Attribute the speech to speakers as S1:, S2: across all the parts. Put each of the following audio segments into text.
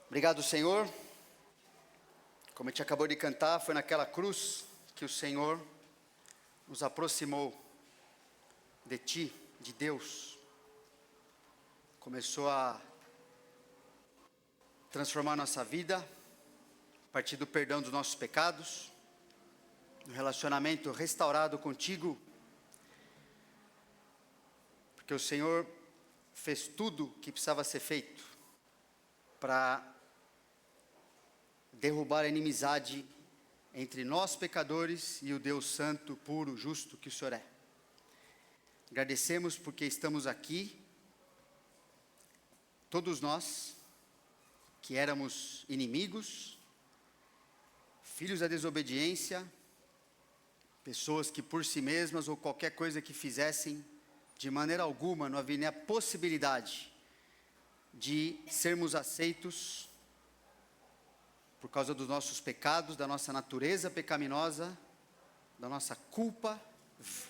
S1: Obrigado, Senhor. Como a gente acabou de cantar, foi naquela cruz que o Senhor nos aproximou de Ti, de Deus. Começou a transformar nossa vida, a partir do perdão dos nossos pecados, um relacionamento restaurado contigo, porque o Senhor fez tudo que precisava ser feito para derrubar a inimizade entre nós pecadores e o Deus santo, puro, justo que o Senhor é. Agradecemos porque estamos aqui, todos nós que éramos inimigos, filhos da desobediência, pessoas que por si mesmas ou qualquer coisa que fizessem, de maneira alguma não havia nem a possibilidade de sermos aceitos por causa dos nossos pecados, da nossa natureza pecaminosa, da nossa culpa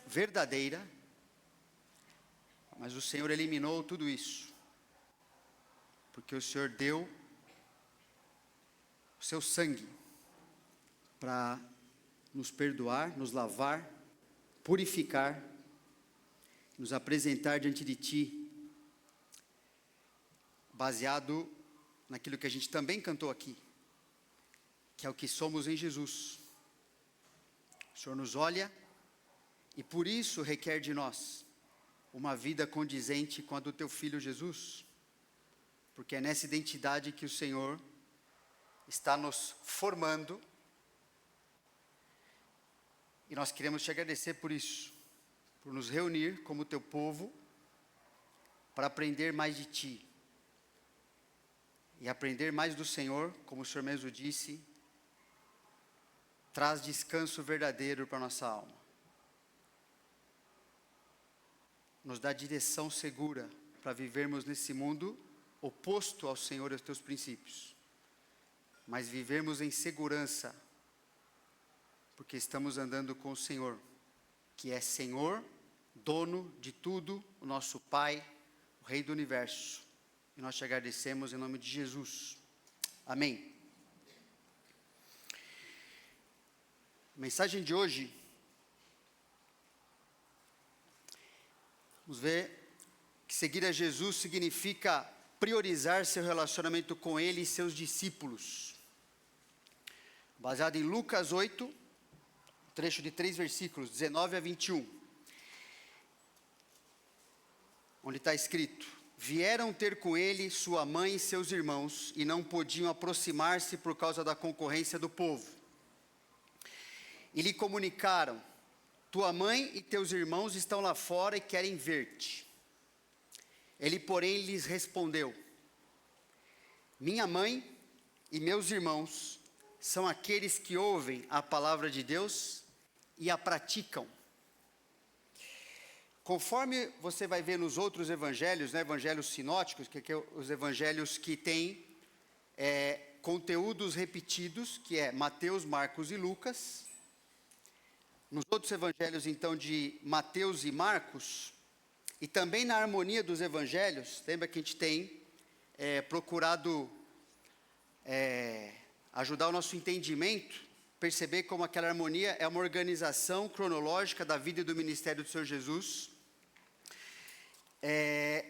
S1: verdadeira. Mas o Senhor eliminou tudo isso, porque o Senhor deu o seu sangue para nos perdoar, nos lavar, purificar, nos apresentar diante de Ti, baseado naquilo que a gente também cantou aqui, que é o que somos em Jesus. O Senhor nos olha e por isso requer de nós uma vida condizente com a do Teu Filho Jesus, porque é nessa identidade que o Senhor está nos formando, e nós queremos te agradecer por isso, por nos reunir como Teu povo, para aprender mais de Ti, e aprender mais do Senhor, como o Senhor mesmo disse, traz descanso verdadeiro para a nossa alma. Nos dá direção segura para vivermos nesse mundo oposto ao Senhor e aos Teus princípios. Mas vivermos em segurança, porque estamos andando com o Senhor, que é Senhor, dono de tudo, o nosso Pai, o Rei do Universo. E nós te agradecemos em nome de Jesus. Amém. A mensagem de hoje, vamos ver que seguir a Jesus significa priorizar seu relacionamento com Ele e seus discípulos. Baseado em Lucas 8, trecho de 3 versículos, 19 a 21. Onde está escrito: vieram ter com ele sua mãe e seus irmãos, e não podiam aproximar-se por causa da concorrência do povo. E lhe comunicaram: tua mãe e teus irmãos estão lá fora e querem ver-te. Ele, porém, lhes respondeu: minha mãe e meus irmãos são aqueles que ouvem a palavra de Deus e a praticam. Conforme você vai ver nos outros evangelhos, né, evangelhos sinóticos, que é os evangelhos que têm conteúdos repetidos, que é Mateus, Marcos e Lucas. Nos outros evangelhos, então, de Mateus e Marcos, e também na harmonia dos evangelhos, lembra que a gente tem procurado ajudar o nosso entendimento, perceber como aquela harmonia é uma organização cronológica da vida e do ministério do Senhor Jesus.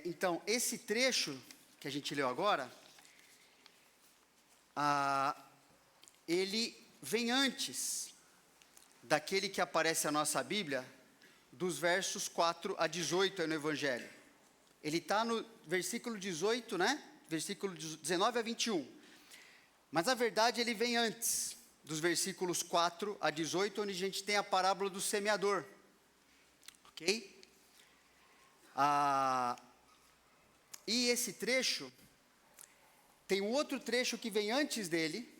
S1: Então, esse trecho que a gente leu agora, ele vem antes daquele que aparece na nossa Bíblia, dos versos 4 a 18 aí no Evangelho. Ele está no versículo 18, né? Versículo 19 a 21. Mas, na verdade, ele vem antes dos versículos 4 a 18, onde a gente tem a parábola do semeador. Ok? E esse trecho, tem um outro trecho que vem antes dele,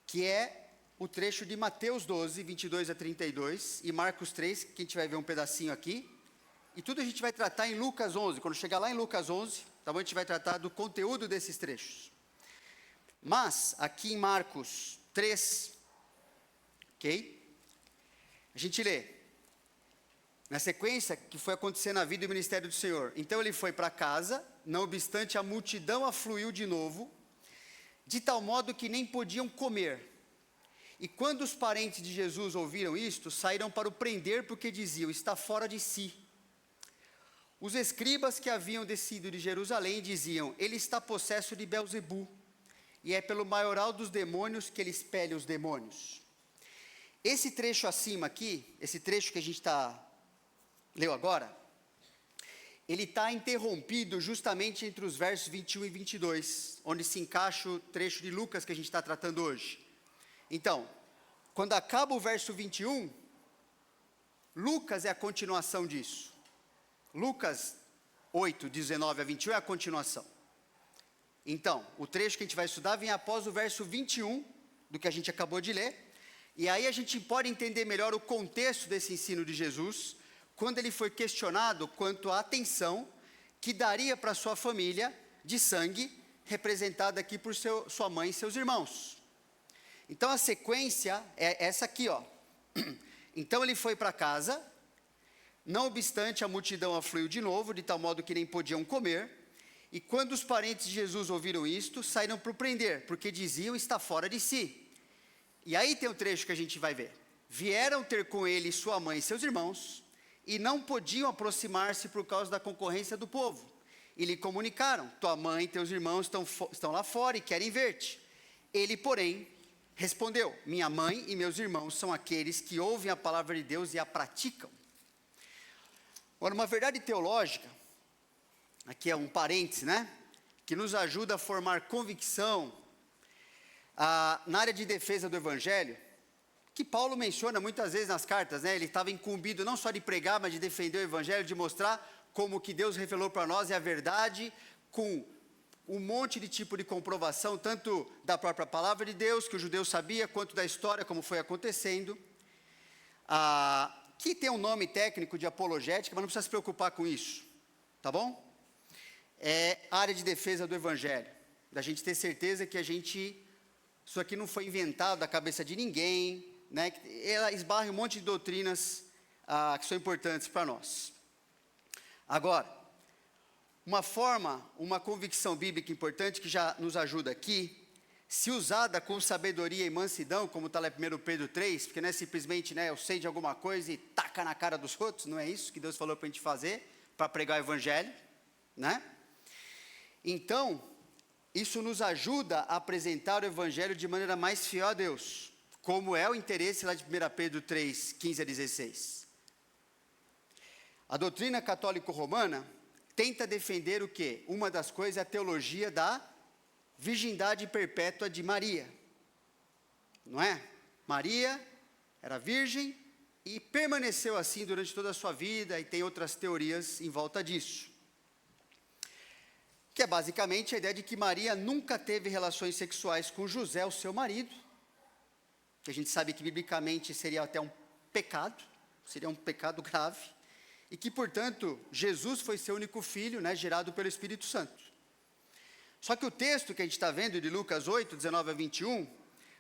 S1: que é o trecho de Mateus 12, 22 a 32, e Marcos 3, que a gente vai ver um pedacinho aqui, e tudo a gente vai tratar em Lucas 11, quando chegar lá em Lucas 11, tá bom? A gente vai tratar do conteúdo desses trechos. Mas, aqui em Marcos 3, ok? A gente lê, na sequência que foi acontecer na vida e ministério do Senhor. Então ele foi para casa, não obstante a multidão afluiu de novo, de tal modo que nem podiam comer. E quando os parentes de Jesus ouviram isto, saíram para o prender, porque diziam: está fora de si. Os escribas que haviam descido de Jerusalém diziam: ele está possesso de Belzebu, e é pelo maioral dos demônios que ele espelha os demônios. Esse trecho acima aqui, esse trecho que a gente leu agora, ele está interrompido justamente entre os versos 21 e 22, onde se encaixa o trecho de Lucas que a gente está tratando hoje. Então, quando acaba o verso 21, Lucas é a continuação disso. Lucas 8, 19 a 21 é a continuação. Então, o trecho que a gente vai estudar vem após o verso 21, do que a gente acabou de ler, e aí a gente pode entender melhor o contexto desse ensino de Jesus, quando ele foi questionado quanto à atenção que daria para sua família de sangue, representada aqui por sua mãe e seus irmãos. Então a sequência é essa aqui, ó. Então ele foi para casa, não obstante a multidão afluiu de novo, de tal modo que nem podiam comer, e quando os parentes de Jesus ouviram isto, saíram para o prender, porque diziam: está fora de si. E aí tem o trecho que a gente vai ver. Vieram ter com ele sua mãe e seus irmãos, e não podiam aproximar-se por causa da concorrência do povo. E lhe comunicaram: tua mãe e teus irmãos estão lá fora e querem ver-te. Ele, porém, respondeu: minha mãe e meus irmãos são aqueles que ouvem a palavra de Deus e a praticam. Ora, uma verdade teológica, aqui é um parêntese, né? Que nos ajuda a formar convicção na área de defesa do Evangelho, que Paulo menciona muitas vezes nas cartas, né? Ele estava incumbido não só de pregar, mas de defender o Evangelho, de mostrar como que Deus revelou para nós é a verdade, com um monte de tipo de comprovação, tanto da própria palavra de Deus, que o judeu sabia, quanto da história, como foi acontecendo. Que tem um nome técnico de apologética, mas não precisa se preocupar com isso, tá bom? É a área de defesa do Evangelho, da gente ter certeza que isso aqui não foi inventado da cabeça de ninguém, né? Ela esbarra em um monte de doutrinas que são importantes para nós. Agora, uma convicção bíblica importante que já nos ajuda aqui, se usada com sabedoria e mansidão, como está lá em 1 Pedro 3, porque não é simplesmente, né, eu sei de alguma coisa e taca na cara dos outros, não é isso que Deus falou para a gente fazer, para pregar o Evangelho, né? Então, isso nos ajuda a apresentar o Evangelho de maneira mais fiel a Deus, como é o interesse lá de 1 Pedro 3, 15 a 16. A doutrina católico-romana tenta defender o quê? Uma das coisas é a teologia da virgindade perpétua de Maria, não é? Maria era virgem e permaneceu assim durante toda a sua vida, e tem outras teorias em volta disso. Que é basicamente a ideia de que Maria nunca teve relações sexuais com José, o seu marido, que a gente sabe que biblicamente seria até um pecado grave, e que, portanto, Jesus foi seu único filho, né, gerado pelo Espírito Santo. Só que o texto que a gente está vendo, de Lucas 8, 19 a 21,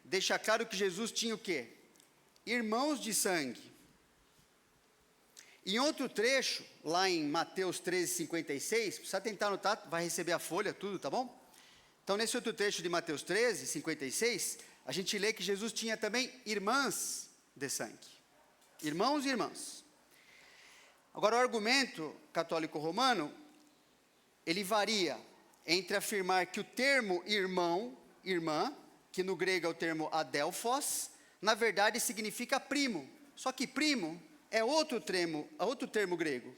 S1: deixa claro que Jesus tinha o quê? Irmãos de sangue. Em outro trecho, lá em Mateus 13, 56, precisa tentar anotar, vai receber a folha, tudo, tá bom? Então, nesse outro trecho de Mateus 13, 56, a gente lê que Jesus tinha também irmãs de sangue. Irmãos e irmãs. Agora, o argumento católico-romano, ele varia entre afirmar que o termo irmão, irmã, que no grego é o termo adelphos, na verdade significa primo. Só que primo é outro termo grego,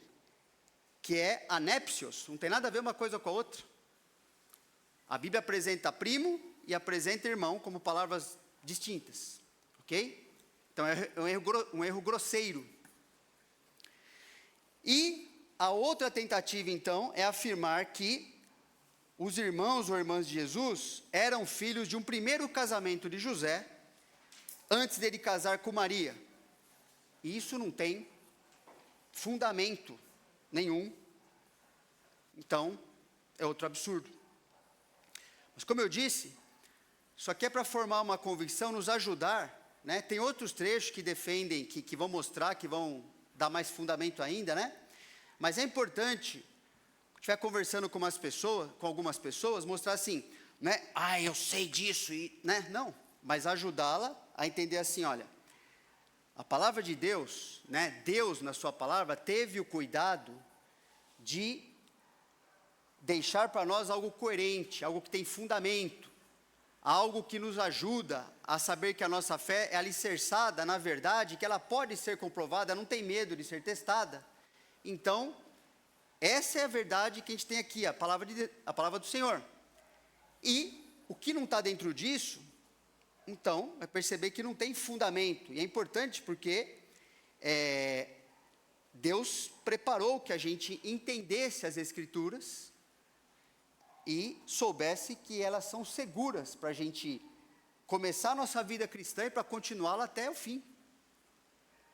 S1: que é anépsios, não tem nada a ver uma coisa com a outra. A Bíblia apresenta primo e apresenta irmão como palavras distintas, ok? Então é um erro grosseiro. E a outra tentativa, então, é afirmar que os irmãos ou irmãs de Jesus eram filhos de um primeiro casamento de José, antes dele casar com Maria. E isso não tem fundamento nenhum. Então, é outro absurdo. Mas como eu disse, isso aqui é para formar uma convicção, nos ajudar, né? Tem outros trechos que defendem, que vão mostrar, que vão dar mais fundamento ainda, né? Mas é importante, estiver conversando com algumas pessoas, mostrar assim, né? Eu sei disso, né? Não, mas ajudá-la a entender assim, olha, a palavra de Deus, né? Deus na sua palavra teve o cuidado de deixar para nós algo coerente, algo que tem fundamento, algo que nos ajuda a saber que a nossa fé é alicerçada na verdade, que ela pode ser comprovada, não tem medo de ser testada. Então, essa é a verdade que a gente tem aqui, a palavra do Senhor. E o que não está dentro disso, então, vai perceber que não tem fundamento. E é importante porque Deus preparou que a gente entendesse as Escrituras e soubesse que elas são seguras para a gente começar a nossa vida cristã e para continuá-la até o fim.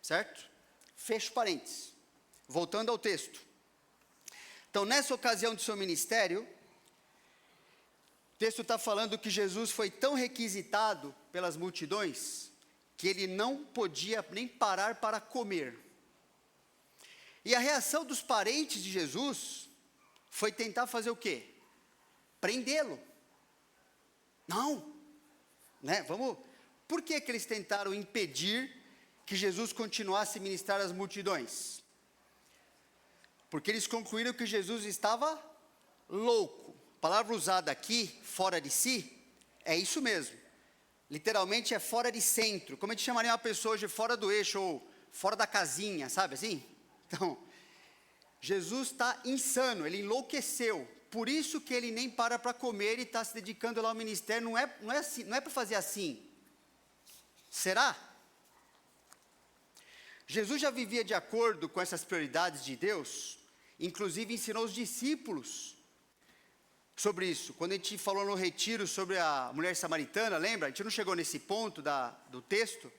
S1: Certo? Fecho parênteses. Voltando ao texto. Então, nessa ocasião de seu ministério, o texto está falando que Jesus foi tão requisitado pelas multidões que ele não podia nem parar para comer. E a reação dos parentes de Jesus foi tentar fazer o quê? Prendê-lo. Não, né? Por que eles tentaram impedir que Jesus continuasse a ministrar às multidões? Porque eles concluíram que Jesus estava louco. A palavra usada aqui, fora de si, é isso mesmo. Literalmente é fora de centro. Como a gente chamaria uma pessoa hoje fora do eixo ou fora da casinha, sabe assim? Então, Jesus está insano, ele enlouqueceu. Por isso que ele nem para comer e está se dedicando lá ao ministério. Não é assim, não é para fazer assim. Será? Jesus já vivia de acordo com essas prioridades de Deus, inclusive ensinou os discípulos sobre isso. Quando a gente falou no retiro sobre a mulher samaritana, lembra? A gente não chegou nesse ponto do texto,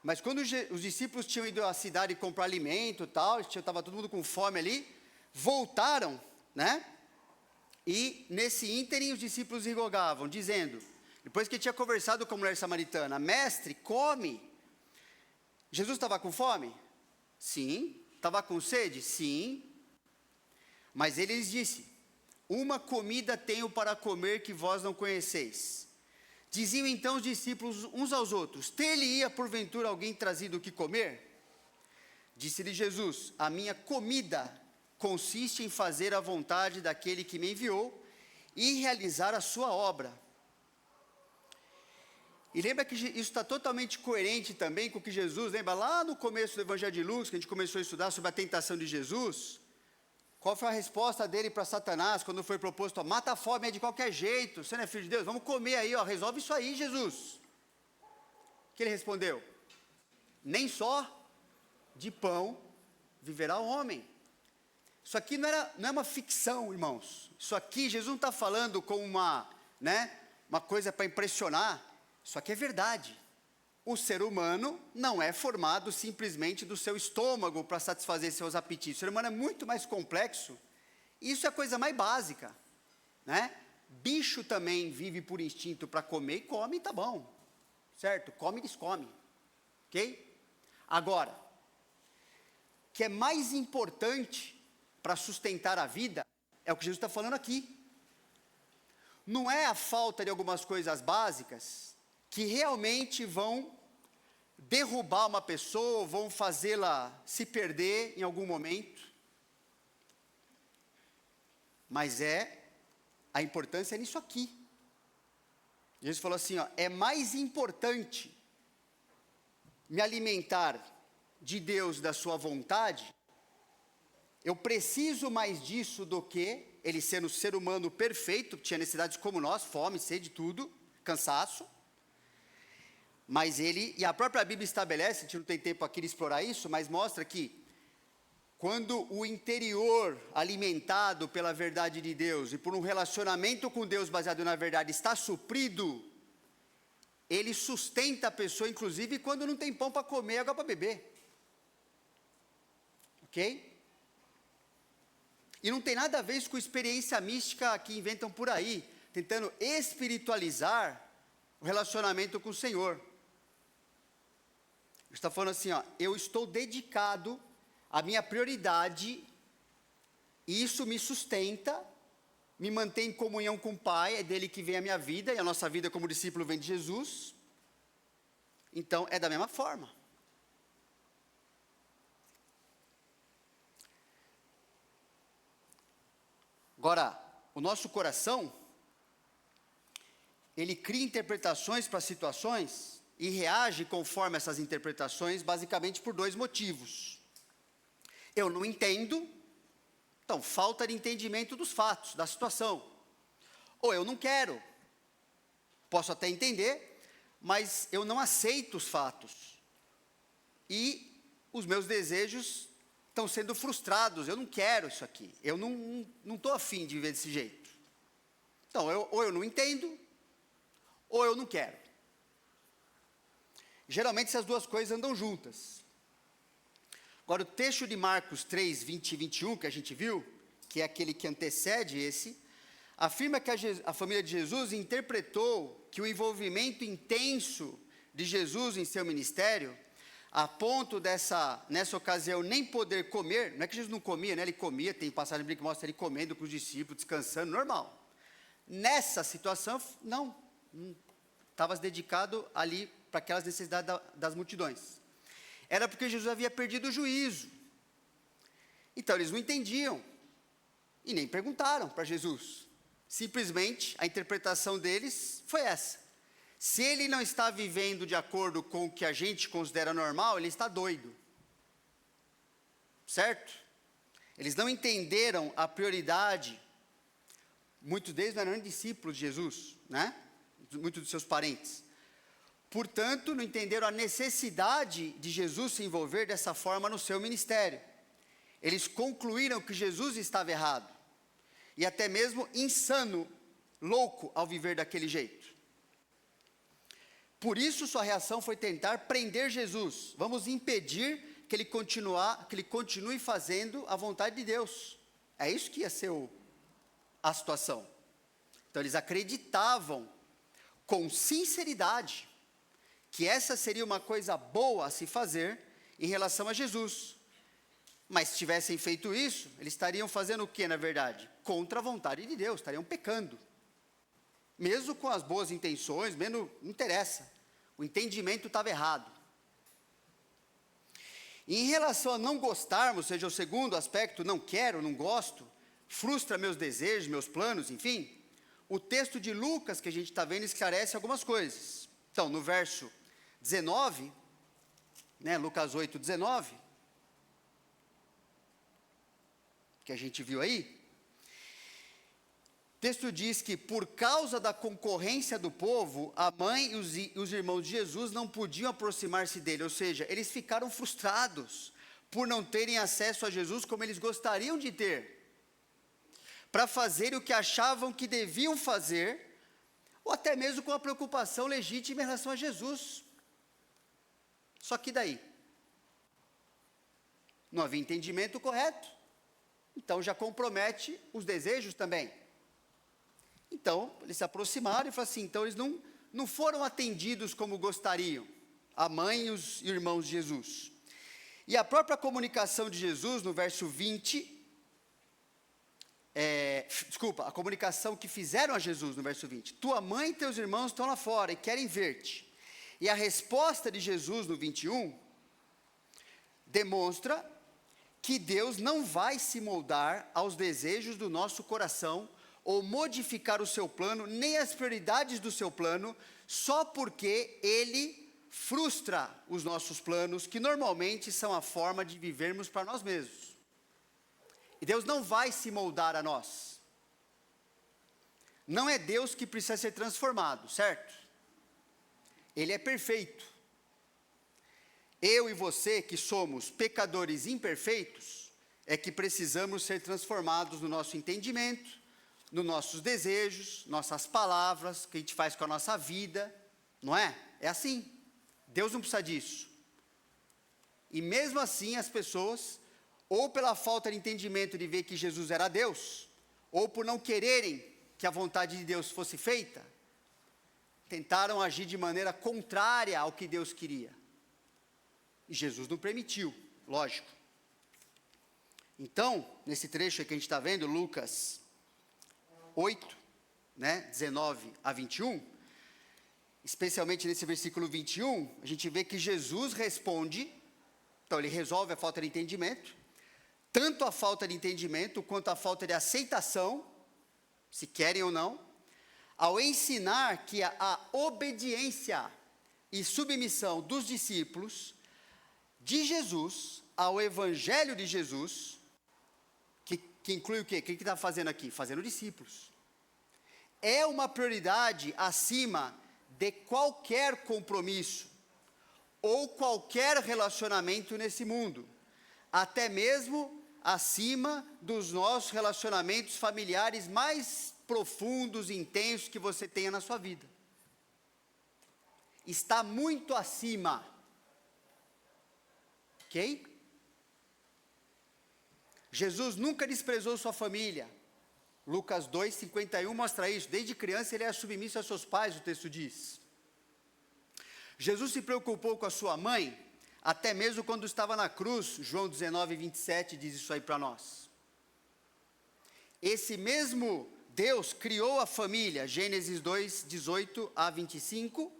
S1: mas quando os discípulos tinham ido à cidade comprar alimento e tal, estava todo mundo com fome ali, voltaram, né? E nesse ínterim os discípulos lhe rogavam, dizendo, depois que tinha conversado com a mulher samaritana, mestre, come. Jesus estava com fome? Sim. Estava com sede? Sim. Mas ele lhes disse, uma comida tenho para comer que vós não conheceis. Diziam então os discípulos uns aos outros, ter-lhe-ia porventura alguém trazido o que comer? Disse-lhe Jesus, a minha comida consiste em fazer a vontade daquele que me enviou e realizar a sua obra. E lembra que isso está totalmente coerente também com o que Jesus, lembra lá no começo do Evangelho de Lucas, que a gente começou a estudar sobre a tentação de Jesus? Qual foi a resposta dele para Satanás, quando foi proposto, mata a fome aí de qualquer jeito, você não é filho de Deus? Vamos comer aí, resolve isso aí, Jesus. O que ele respondeu? Nem só de pão viverá o homem. Isso aqui não é uma ficção, irmãos. Isso aqui, Jesus não está falando como uma coisa para impressionar. Isso aqui é verdade. O ser humano não é formado simplesmente do seu estômago para satisfazer seus apetites. O ser humano é muito mais complexo. Isso é a coisa mais básica, né? Bicho também vive por instinto para comer e come, tá bom. Certo? Come, eles comem. Ok? Agora, o que é mais importante para sustentar a vida, é o que Jesus está falando aqui. Não é a falta de algumas coisas básicas que realmente vão derrubar uma pessoa, vão fazê-la se perder em algum momento. Mas a importância é nisso aqui. Jesus falou assim, é mais importante me alimentar de Deus, da sua vontade. Eu preciso mais disso do que ele sendo ser humano perfeito, tinha necessidades como nós, fome, sede, tudo, cansaço. Mas e a própria Bíblia estabelece, a gente não tem tempo aqui de explorar isso, mas mostra que quando o interior alimentado pela verdade de Deus e por um relacionamento com Deus baseado na verdade está suprido, ele sustenta a pessoa, inclusive quando não tem pão para comer, água para beber. Ok? E não tem nada a ver com experiência mística que inventam por aí, tentando espiritualizar o relacionamento com o Senhor. Ele está falando assim, eu estou dedicado, a minha prioridade, e isso me sustenta, me manter em comunhão com o Pai, é dele que vem a minha vida, e a nossa vida como discípulo vem de Jesus. Então, é da mesma forma. Agora, o nosso coração, ele cria interpretações para situações e reage conforme essas interpretações, basicamente por dois motivos. Eu não entendo, então falta de entendimento dos fatos, da situação. Ou eu não quero, posso até entender, mas eu não aceito os fatos. E os meus desejos estão sendo frustrados, eu não quero isso aqui, eu não estou afim de viver desse jeito. Então, ou eu não entendo, ou eu não quero. Geralmente essas duas coisas andam juntas. Agora, o texto de Marcos 3, 20 e 21, que a gente viu, que é aquele que antecede esse, afirma que a família de Jesus interpretou que o envolvimento intenso de Jesus em seu ministério, a ponto nessa ocasião, nem poder comer. Não é que Jesus não comia, né? Ele comia, tem passagem bíblica que mostra ele comendo com os discípulos, descansando, normal. Nessa situação, não estava dedicado ali para aquelas necessidades das multidões. Era porque Jesus havia perdido o juízo. Então, eles não entendiam, e nem perguntaram para Jesus. Simplesmente, a interpretação deles foi essa. Se ele não está vivendo de acordo com o que a gente considera normal, ele está doido. Certo? Eles não entenderam a prioridade. Muitos deles não eram discípulos de Jesus, né? Muitos dos seus parentes. Portanto, não entenderam a necessidade de Jesus se envolver dessa forma no seu ministério. Eles concluíram que Jesus estava errado. E até mesmo insano, louco ao viver daquele jeito. Por isso, sua reação foi tentar prender Jesus. Vamos impedir que ele continue fazendo a vontade de Deus. É isso que ia ser a situação. Então, eles acreditavam com sinceridade que essa seria uma coisa boa a se fazer em relação a Jesus. Mas se tivessem feito isso, eles estariam fazendo o que, na verdade? Contra a vontade de Deus, estariam pecando. Mesmo com as boas intenções, não interessa. O entendimento estava errado. E em relação a não gostarmos, seja o segundo aspecto, não quero, não gosto, frustra meus desejos, meus planos, enfim, o texto de Lucas que a gente está vendo esclarece algumas coisas. Então, no verso 19, Lucas 8, 19, que a gente viu aí, o texto diz que por causa da concorrência do povo, a mãe e os irmãos de Jesus não podiam aproximar-se dele, ou seja, eles ficaram frustrados por não terem acesso a Jesus como eles gostariam de ter, para fazer o que achavam que deviam fazer, ou até mesmo com a preocupação legítima em relação a Jesus. Só que daí? Não havia entendimento correto, então já compromete os desejos também. Então, eles se aproximaram e falaram assim, então eles não foram atendidos como gostariam, a mãe e os irmãos de Jesus. E a própria comunicação de Jesus, no verso 20, a comunicação que fizeram a Jesus, no verso 20, tua mãe e teus irmãos estão lá fora e querem ver-te. E a resposta de Jesus, no 21, demonstra que Deus não vai se moldar aos desejos do nosso coração, ou modificar o seu plano, nem as prioridades do seu plano, só porque ele frustra os nossos planos, que normalmente são a forma de vivermos para nós mesmos. E Deus não vai se moldar a nós. Não é Deus que precisa ser transformado, certo? Ele é perfeito. Eu e você, que somos pecadores imperfeitos, é que precisamos ser transformados no nosso entendimento, nos nossos desejos, nossas palavras, que a gente faz com a nossa vida, não é? É assim. Deus não precisa disso. E mesmo assim as pessoas, ou pela falta de entendimento de ver que Jesus era Deus, ou por não quererem que a vontade de Deus fosse feita, tentaram agir de maneira contrária ao que Deus queria. E Jesus não permitiu, lógico. Então, nesse trecho que a gente está vendo, Lucas 8, né, 19 a 21, especialmente nesse versículo 21, a gente vê que Jesus responde, então ele resolve a falta de entendimento, tanto a falta de entendimento quanto a falta de aceitação, se querem ou não, ao ensinar que a obediência e submissão dos discípulos de Jesus ao evangelho de Jesus, que inclui o quê? O que ele está fazendo aqui? Fazendo discípulos. É uma prioridade acima de qualquer compromisso ou qualquer relacionamento nesse mundo, até mesmo acima dos nossos relacionamentos familiares mais profundos e intensos que você tenha na sua vida. Está muito acima. Ok? Jesus nunca desprezou sua família. Lucas 2, 51 mostra isso. Desde criança ele era submisso a seus pais, o texto diz. Jesus se preocupou com a sua mãe, até mesmo quando estava na cruz. João 19, 27 diz isso aí para nós. Esse mesmo Deus criou a família, Gênesis 2, 18 a 25,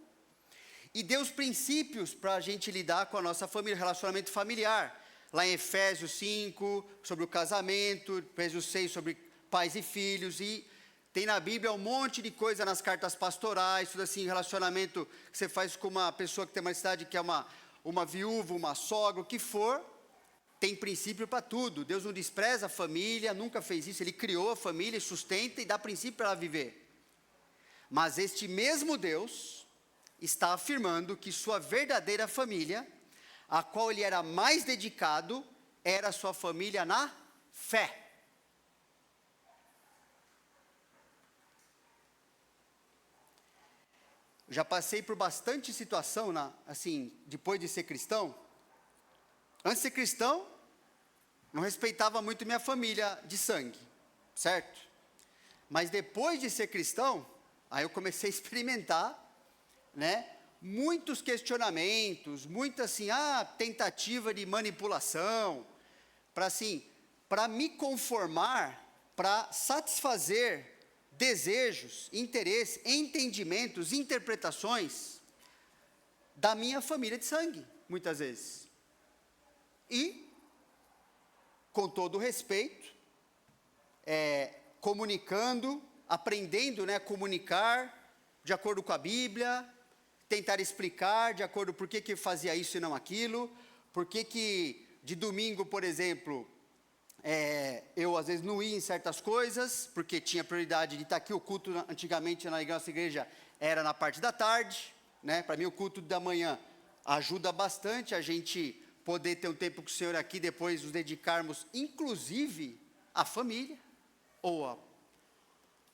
S1: e deu os princípios para a gente lidar com a nossa família, relacionamento familiar. Lá em Efésios 5, sobre o casamento, Efésios 6, sobre pais e filhos, e tem na Bíblia um monte de coisa nas cartas pastorais, tudo assim, relacionamento que você faz com uma pessoa que tem uma necessidade, que é uma viúva, uma sogra, o que for, tem princípio para tudo. Deus não despreza a família, nunca fez isso, Ele criou a família, sustenta e dá princípio para ela viver. Mas este mesmo Deus está afirmando que sua verdadeira família, a qual ele era mais dedicado, era a sua família na fé. Já passei por bastante situação, assim, depois de ser cristão. Antes de ser cristão, não respeitava muito minha família de sangue, certo? Mas depois de ser cristão, aí eu comecei a experimentar, né, muitos questionamentos, muita assim, tentativa de manipulação, para me conformar, para satisfazer desejos, interesses, entendimentos, interpretações da minha família de sangue, muitas vezes. E, com todo o respeito, comunicando, aprendendo, né, a comunicar de acordo com a Bíblia, tentar explicar de acordo por que fazia isso e não aquilo, por que de domingo, por exemplo, eu às vezes não ia em certas coisas, porque tinha prioridade de estar aqui. O culto antigamente na nossa igreja era na parte da tarde, né? Para mim o culto da manhã ajuda bastante a gente poder ter um tempo com o Senhor aqui, depois nos dedicarmos inclusive à família, ou a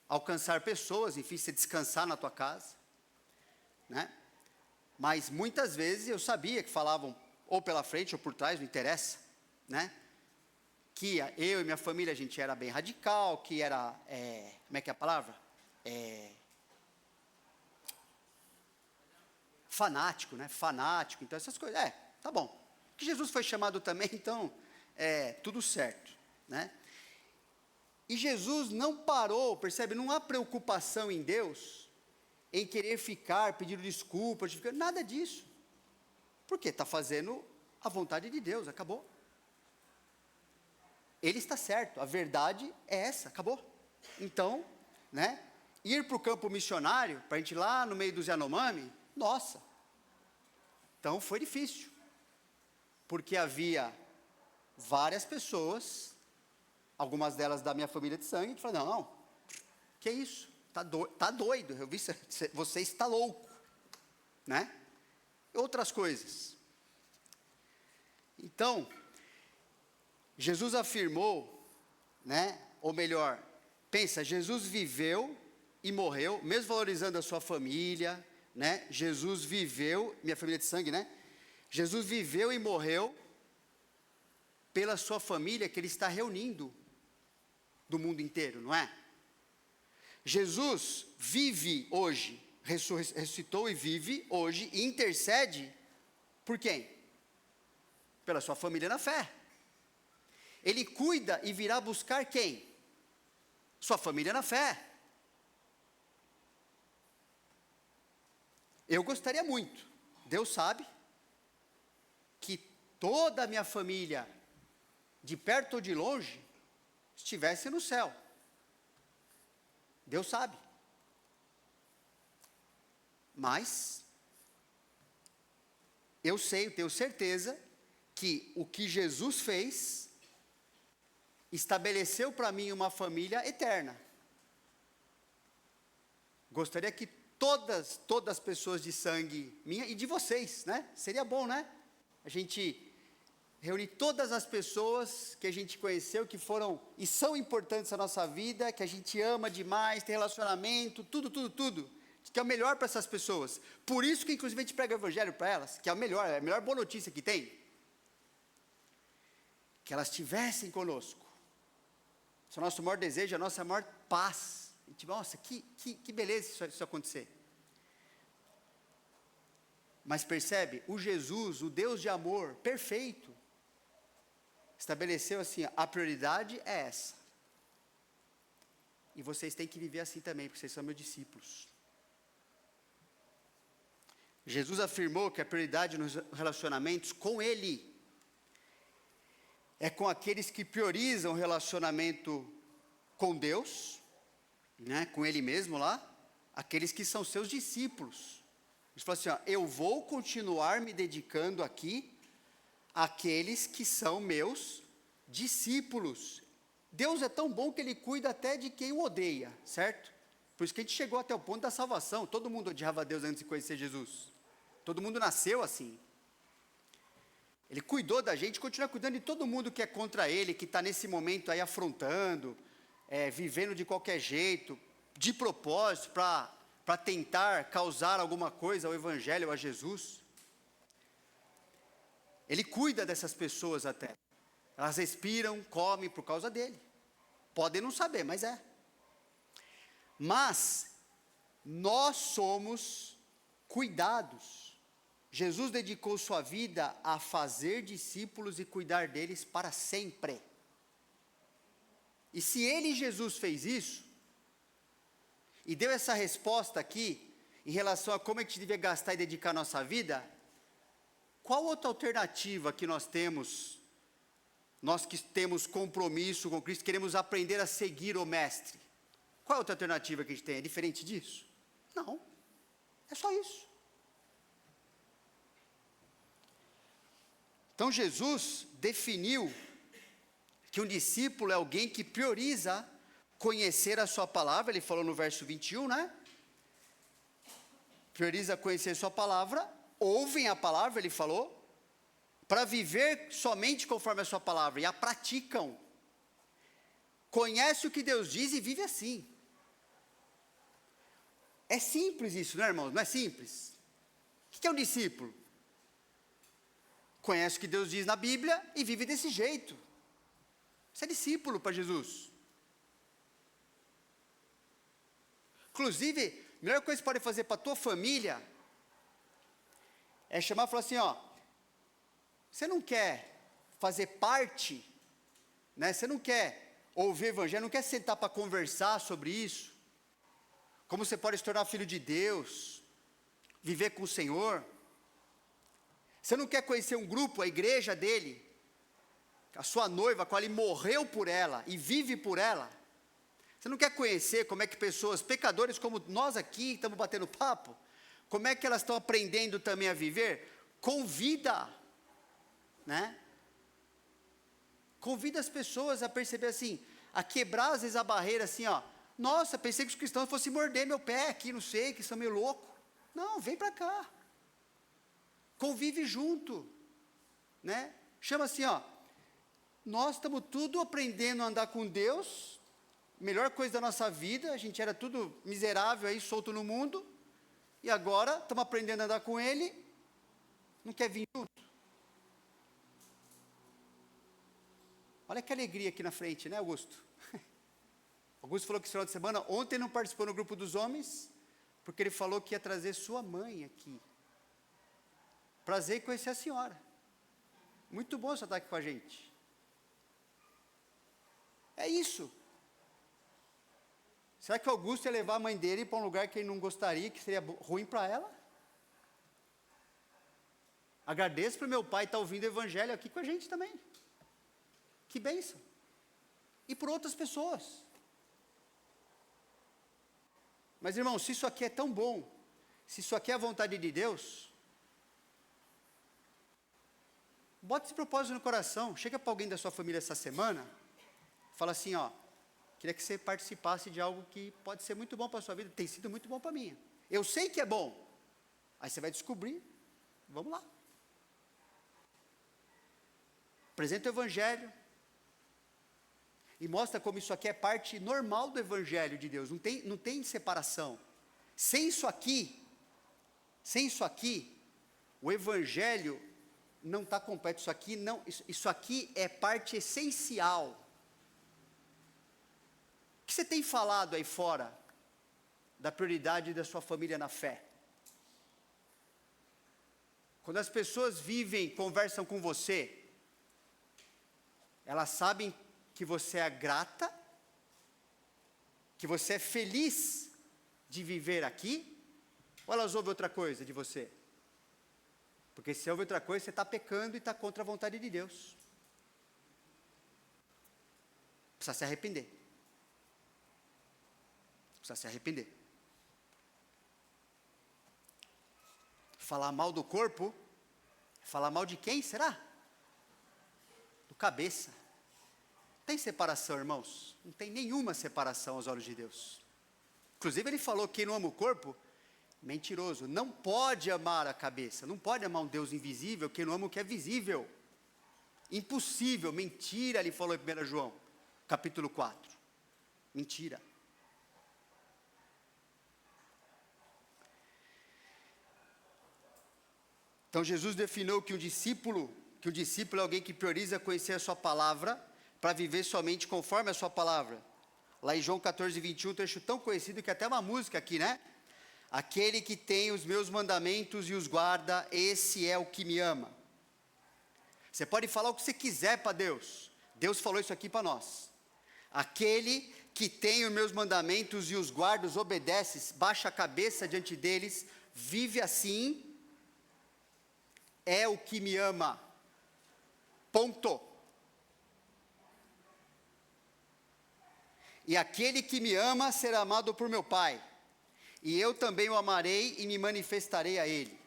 S1: alcançar pessoas, enfim, você descansar na tua casa, né? Mas muitas vezes eu sabia que falavam ou pela frente ou por trás, não interessa, né? Que eu e minha família, a gente era bem radical, que era, como é que é a palavra? Fanático, né? Fanático, então essas coisas, tá bom. Que Jesus foi chamado também, então, tudo certo, né? E Jesus não parou, percebe? Não há preocupação em Deus, em querer ficar pedindo desculpas, nada disso. Porque está fazendo a vontade de Deus, acabou. Ele está certo, a verdade é essa, acabou. Então, né, ir para o campo missionário, para a gente ir lá no meio dos Yanomami, nossa. Então foi difícil, porque havia várias pessoas, algumas delas da minha família de sangue, que falaram, não, que isso, tá doido, eu vi, você está louco, né? Outras coisas. Então, Jesus afirmou, né, ou melhor, pensa, Jesus viveu e morreu, mesmo valorizando a sua família, né? Jesus viveu, minha família de sangue, né? Jesus viveu e morreu pela sua família que ele está reunindo do mundo inteiro, não é? Jesus vive hoje, ressuscitou e vive hoje, e intercede por quem? Pela sua família na fé. Ele cuida e virá buscar quem? Sua família na fé. Eu gostaria muito, Deus sabe, que toda a minha família, de perto ou de longe, estivesse no céu. Deus sabe. Mas, eu sei, eu tenho certeza, que o que Jesus fez, estabeleceu para mim uma família eterna. Gostaria que todas as pessoas de sangue minha e de vocês, né? Seria bom, né? A gente reunir todas as pessoas que a gente conheceu, que foram e são importantes na nossa vida, que a gente ama demais, tem relacionamento, tudo. Que é o melhor para essas pessoas. Por isso que inclusive a gente prega o evangelho para elas, que é a melhor boa notícia que tem. Que elas estivessem conosco. Esse é o nosso maior desejo, a nossa maior paz. A gente, nossa, que beleza isso acontecer. Mas percebe, o Jesus, o Deus de amor perfeito, estabeleceu assim, a prioridade é essa. E vocês têm que viver assim também, porque vocês são meus discípulos. Jesus afirmou que a prioridade nos relacionamentos com Ele é com aqueles que priorizam o relacionamento com Deus, né, com Ele mesmo lá, aqueles que são seus discípulos. Ele falou assim, ó, eu vou continuar me dedicando aqui àqueles que são meus discípulos. Deus é tão bom que Ele cuida até de quem o odeia, certo? Por isso que a gente chegou até o ponto da salvação. Todo mundo odiava Deus antes de conhecer Jesus. Todo mundo nasceu assim. Ele cuidou da gente, continua cuidando de todo mundo que é contra Ele, que está nesse momento aí afrontando, vivendo de qualquer jeito, de propósito, para tentar causar alguma coisa ao Evangelho, a Jesus. Ele cuida dessas pessoas até. Elas respiram, comem por causa dele. Podem não saber, mas é. Mas, nós somos cuidados. Jesus dedicou sua vida a fazer discípulos e cuidar deles para sempre. E se Ele, Jesus, fez isso, e deu essa resposta aqui, em relação a como a gente devia gastar e dedicar a nossa vida, qual outra alternativa que nós temos, nós que temos compromisso com Cristo, queremos aprender a seguir o Mestre? Qual é a outra alternativa que a gente tem? É diferente disso? Não, é só isso. Então Jesus definiu que um discípulo é alguém que prioriza conhecer a sua palavra, ele falou no verso 21, né? Prioriza conhecer a sua palavra, ouvem a palavra, ele falou, para viver somente conforme a sua palavra, e a praticam. Conhece o que Deus diz e vive assim. É simples isso, né, irmãos? Não é simples? O que é um discípulo? Conhece o que Deus diz na Bíblia e vive desse jeito. Você é discípulo para Jesus. Inclusive, a melhor coisa que você pode fazer para a tua família é chamar e falar assim, ó, você não quer fazer parte, né? Você não quer ouvir o evangelho, não quer sentar para conversar sobre isso? Como você pode se tornar filho de Deus, viver com o Senhor? Você não quer conhecer um grupo, a igreja dele, a sua noiva, a qual ele morreu por ela e vive por ela? Você não quer conhecer como é que pessoas, pecadores como nós aqui, estamos batendo papo, como é que elas estão aprendendo também a viver? Convida, né? Convida as pessoas a perceber assim, a quebrar às vezes a barreira assim, ó. Nossa, pensei que os cristãos fossem morder meu pé aqui, não sei, que são meio loucos. Não, vem para cá. Convive junto, né? Chama assim, ó. Nós estamos tudo aprendendo a andar com Deus, melhor coisa da nossa vida, a gente era tudo miserável aí, solto no mundo, e agora estamos aprendendo a andar com Ele, não quer vir junto? Olha que alegria aqui na frente, né, Augusto? Augusto falou que esse final de semana, ontem não participou no grupo dos homens, porque ele falou que ia trazer sua mãe aqui. Prazer em conhecer a senhora. Muito bom você estar aqui com a gente. É isso. Será que o Augusto ia levar a mãe dele para um lugar que ele não gostaria, que seria ruim para ela? Agradeço para o meu pai estar ouvindo o evangelho aqui com a gente também. Que bênção. E por outras pessoas. Mas, irmão, se isso aqui é tão bom, se isso aqui é a vontade de Deus, bota esse propósito no coração. Chega para alguém da sua família essa semana, fala assim, ó, queria que você participasse de algo que pode ser muito bom para a sua vida, tem sido muito bom para a minha. Eu sei que é bom. Aí você vai descobrir, vamos lá. Apresenta o evangelho. E mostra como isso aqui é parte normal do evangelho de Deus. Não tem separação. Sem isso aqui, o evangelho não está completo. Isso aqui é parte essencial. O que você tem falado aí fora da prioridade da sua família na fé? Quando as pessoas conversam com você, elas sabem que você é grata, que você é feliz de viver aqui, ou elas ouvem outra coisa de você? Porque se ouve outra coisa, você está pecando e está contra a vontade de Deus. Precisa se arrepender. Precisa se arrepender. Falar mal do corpo, falar mal de quem será? Do cabeça. Tem separação, irmãos? Não tem nenhuma separação aos olhos de Deus. Inclusive ele falou que quem não ama o corpo, mentiroso. Não pode amar a cabeça, não pode amar um Deus invisível, quem não ama o que é visível. Impossível, mentira, ele falou em 1 João, capítulo 4. Mentira. Então Jesus definiu que o discípulo é alguém que prioriza conhecer a sua palavra, para viver somente conforme a sua palavra. Lá em João 14, 21, um trecho tão conhecido que até uma música aqui, né? Aquele que tem os meus mandamentos e os guarda, esse é o que me ama. Você pode falar o que você quiser para Deus. Deus falou isso aqui para nós. Aquele que tem os meus mandamentos e os guarda, os obedece, baixa a cabeça diante deles, vive assim, é o que me ama. Ponto. E aquele que me ama será amado por meu Pai, e eu também o amarei e me manifestarei a ele.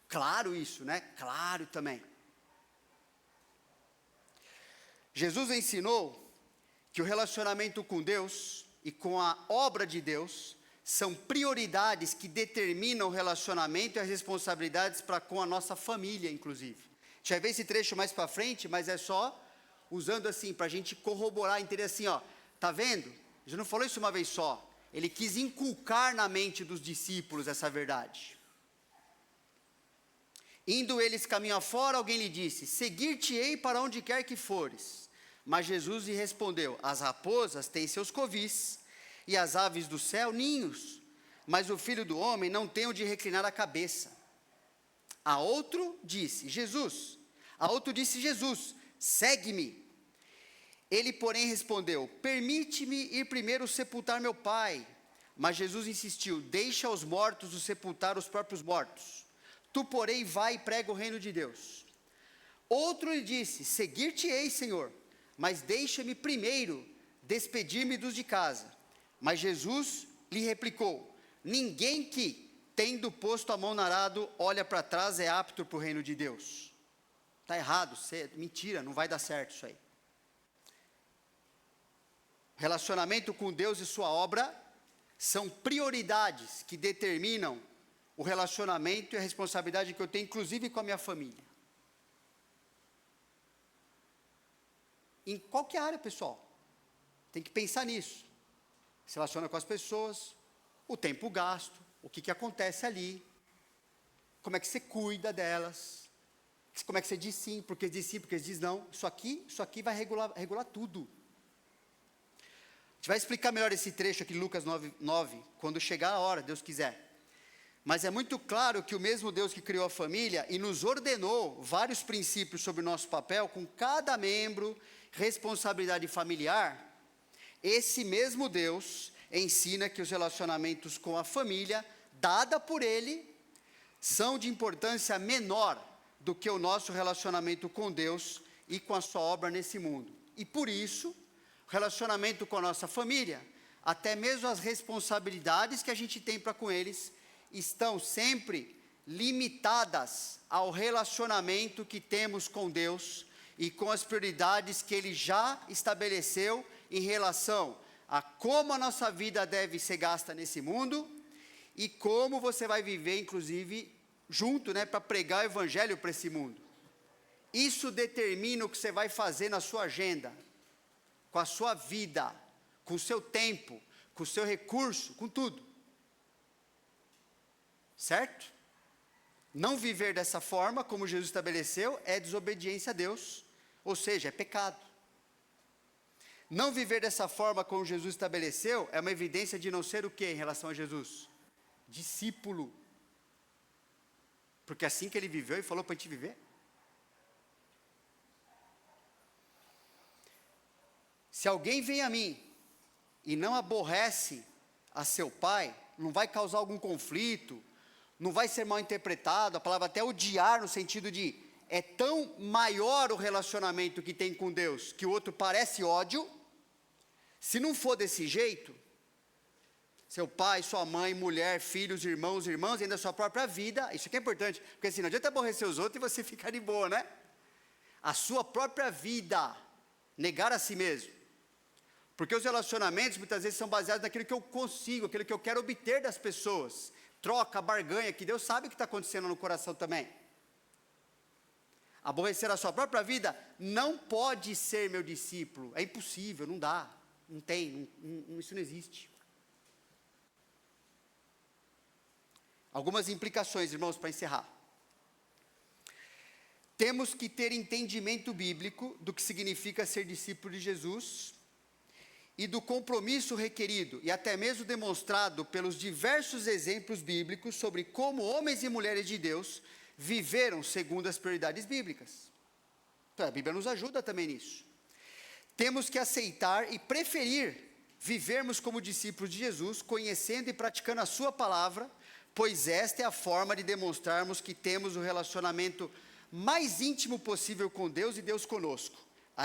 S1: Claro isso, né? Claro também. Jesus ensinou que o relacionamento com Deus e com a obra de Deus são prioridades que determinam o relacionamento e as responsabilidades para com a nossa família, inclusive. A gente vai ver esse trecho mais para frente, mas é só usando assim, para a gente corroborar, entender assim, ó, tá vendo? Jesus não falou isso uma vez só, ele quis inculcar na mente dos discípulos essa verdade. Indo eles caminho afora, alguém lhe disse, seguir-te-ei para onde quer que fores. Mas Jesus lhe respondeu, as raposas têm seus covis, e as aves do céu ninhos, mas o Filho do Homem não tem onde reclinar a cabeça. A outro disse Jesus, segue-me. Ele, porém, respondeu, permite-me ir primeiro sepultar meu pai. Mas Jesus insistiu, deixa os mortos o sepultar os próprios mortos. Tu, porém, vai e prega o reino de Deus. Outro lhe disse, seguir-te-ei, Senhor, mas deixa-me primeiro despedir-me dos de casa. Mas Jesus lhe replicou, ninguém que, tendo posto a mão no arado, olha para trás, é apto para o reino de Deus. Está errado, mentira, não vai dar certo isso aí. Relacionamento com Deus e sua obra são prioridades que determinam o relacionamento e a responsabilidade que eu tenho, inclusive com a minha família. Em qualquer área, pessoal, tem que pensar nisso. Se relaciona com as pessoas, o tempo gasto, o que acontece ali, como é que você cuida delas, como é que você diz sim, porque diz não. Isso aqui vai regular tudo. A gente vai explicar melhor esse trecho aqui, Lucas 9, quando chegar a hora, Deus quiser. Mas é muito claro que o mesmo Deus que criou a família e nos ordenou vários princípios sobre o nosso papel, com cada membro, responsabilidade familiar, esse mesmo Deus ensina que os relacionamentos com a família, dada por Ele, são de importância menor do que o nosso relacionamento com Deus e com a sua obra nesse mundo. E por isso, o relacionamento com a nossa família, até mesmo as responsabilidades que a gente tem para com eles, estão sempre limitadas ao relacionamento que temos com Deus e com as prioridades que Ele já estabeleceu em relação a como a nossa vida deve ser gasta nesse mundo e como você vai viver, inclusive, junto, para pregar o evangelho para esse mundo. Isso determina o que você vai fazer na sua agenda, com a sua vida, com o seu tempo, com o seu recurso, com tudo. Certo? Não viver dessa forma, como Jesus estabeleceu, é desobediência a Deus, ou seja, é pecado. Não viver dessa forma como Jesus estabeleceu, é uma evidência de não ser o quê em relação a Jesus? Discípulo. Porque assim que ele viveu e falou para a gente viver. Se alguém vem a mim e não aborrece a seu pai, não vai causar algum conflito, não vai ser mal interpretado, a palavra até odiar no sentido de, é tão maior o relacionamento que tem com Deus, que o outro parece ódio. Se não for desse jeito, seu pai, sua mãe, mulher, filhos, irmãos, irmãs, ainda a sua própria vida, isso aqui é importante, porque assim, não adianta aborrecer os outros e você ficar de boa, né? A sua própria vida, negar a si mesmo. Porque os relacionamentos muitas vezes são baseados naquilo que eu consigo, aquilo que eu quero obter das pessoas. Troca, barganha, que Deus sabe o que está acontecendo no coração também. Aborrecer a sua própria vida não pode ser meu discípulo, é impossível, não dá, não tem, isso não existe. Algumas implicações, irmãos, para encerrar. Temos que ter entendimento bíblico do que significa ser discípulo de Jesus e do compromisso requerido e até mesmo demonstrado pelos diversos exemplos bíblicos sobre como homens e mulheres de Deus viveram segundo as prioridades bíblicas. Então, a Bíblia nos ajuda também nisso. Temos que aceitar e preferir vivermos como discípulos de Jesus, conhecendo e praticando a sua palavra, pois esta é a forma de demonstrarmos que temos o relacionamento mais íntimo possível com Deus e Deus conosco.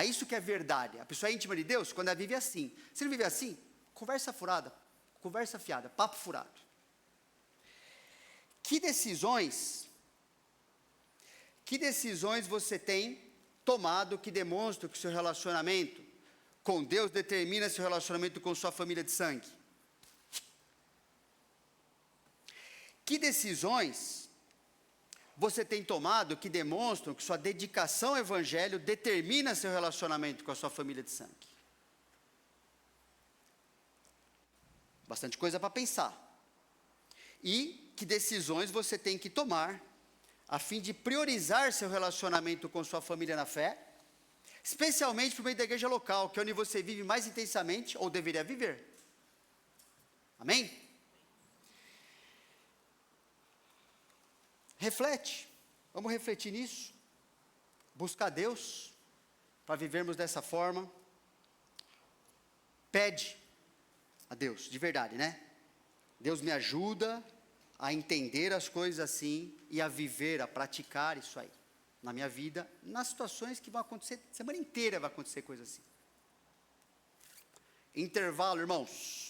S1: Isso que é verdade. A pessoa é íntima de Deus quando ela vive assim. Se não vive assim, conversa furada, conversa fiada, papo furado. Que decisões você tem tomado que demonstram que seu relacionamento com Deus determina seu relacionamento com sua família de sangue? Que decisões você tem tomado que demonstram que sua dedicação ao evangelho determina seu relacionamento com a sua família de sangue? Bastante coisa para pensar. E que decisões você tem que tomar a fim de priorizar seu relacionamento com sua família na fé, especialmente por meio da igreja local, que é onde você vive mais intensamente, ou deveria viver. Amém? Reflete, vamos refletir nisso, buscar Deus, para vivermos dessa forma. Pede a Deus, de verdade, né? Deus me ajuda a entender as coisas assim e a viver, a praticar isso aí na minha vida, nas situações que vão acontecer, semana inteira vai acontecer coisa assim. Intervalo, irmãos.